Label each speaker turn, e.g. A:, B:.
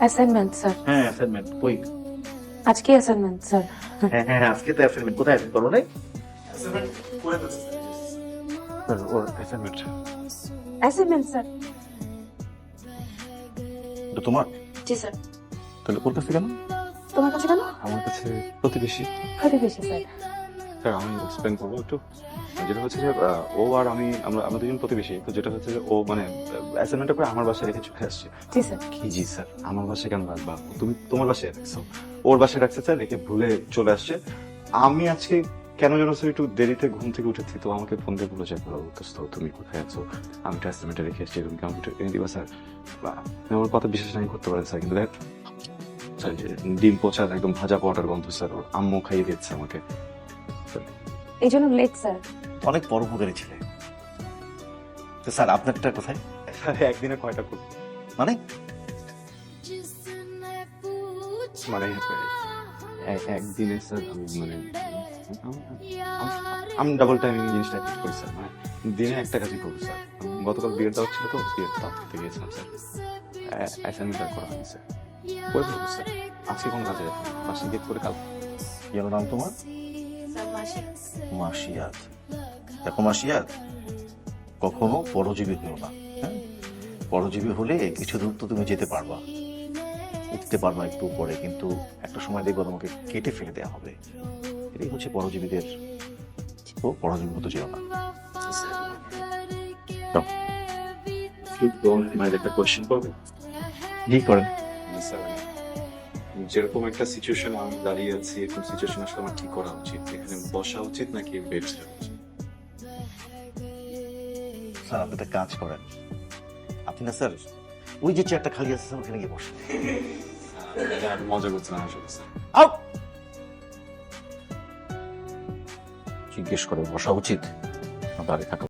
A: Assignment sir.
B: হ্যাঁ assignment কই?
A: আজকে অ্যাসাইনমেন্ট স্যার।
B: হ্যাঁ আজকে তো অ্যাসাইনমেন্ট কোথায় আছে করো নাই?
C: অ্যাসাইনমেন্ট করে ফেলছে স্যার।
B: ওর অ্যাসাইনমেন্ট
A: অ্যাসাইনমেন্ট স্যার।
B: তো তোমার
A: জি স্যার।
B: তাহলে ওর কাছে কেন?
A: তোমার কাছে কেন?
D: আমার কাছে প্রতিবেশী।
A: প্রতিবেশী স্যার।
D: স্যার আমি এক্সপ্লেন করবো একটু। যেটা হচ্ছে যে ও আর আমি আমরা দুজন প্রতিবেশী। তো যেটা হচ্ছে যে ও মানে অ্যাসাইনমেন্টটা করে আমার বাসায় রেখে চলে আসছে।
A: জি স্যার।
D: কি জি স্যার, আমার বাসায় কেন রাখবা? তুমি তোমার বাসায় রাখছো, ওর বাসায় রাখছে স্যার, রেখে ভুলে চলে আসছে। আমি আজকে কেন যেন স্যার একটু দেরিতে ঘুম থেকে উঠেছি, তো আমাকে ফোন দিয়ে বলে যে তুমি কোথায় আছো, আমি তো অ্যাসাইনমেন্টটা রেখে এসেছি, তুমি কেমন এনে দিবা স্যার? ওর কথা বিশ্বাস নাই করতে পারে স্যার, কিন্তু দেখ স্যার যে ডিম পচার একদম ভাজা পাউডার গন্ধ স্যার, ওর আম্মু খাইয়ে দিচ্ছে আমাকে।
A: এই জন্য লেট স্যার।
B: অনেক পরোপকারী ছেলে। তো স্যার আপনারটা কোথায়?
D: স্যার একদিনে কয়টা করবো?
B: মানে
D: মানে একদিনে স্যার আমি মানে আমি ডাবল টাইমিং জিনিসটা ঠিক করি স্যার, মানে দিনে একটা কাজই করবো স্যার। গতকাল বিয়ের দাওয়াত ছিল, তো বিয়ের দাওয়াত করতে গিয়েছিলাম স্যার। অ্যাসাইনমেন্ট আর করা হয়নি স্যার, করে ফেলবো স্যার। আজকে কোনো কাজে বাসে গিয়ে করে কাল।
B: কি নাম তোমার?
A: স্যার মাসি।
B: মাসিয়াত। দেখো মাসিয়াত, কখনো পরজীবী হলো না। হ্যাঁ, পরজীবী হলে কিছু দূর তো তুমি যেতে পারবা, উঠতে পারবা একটু পরে, কিন্তু একটা সময় দেখবো তোমাকে কেটে ফেলে দেওয়া হবে। এটাই হচ্ছে পরজীবীদের। তো পরজীবী মতো যেও না।
D: মানে একটা কোয়েশ্চেন করবে
B: কি করেন?
D: স্যার, যেরকম একটা সিচুয়েশন আমি দাঁড়িয়ে আছি, এরকম সিচুয়েশন আসলে আমার কি করা উচিত? এখানে বসা উচিত নাকি বেড যাওয়া উচিত?
B: স্যার আপনি একটা কাজ করেন, আপনি না স্যার ওই যে চেয়ারটা খালি আছে স্যার, ওখানে গিয়ে বসেন।
D: আর মজা করছিলাম আসলে স্যার।
B: আউট! জিজ্ঞেস করে বসা উচিত না দাঁড়িয়ে থাকা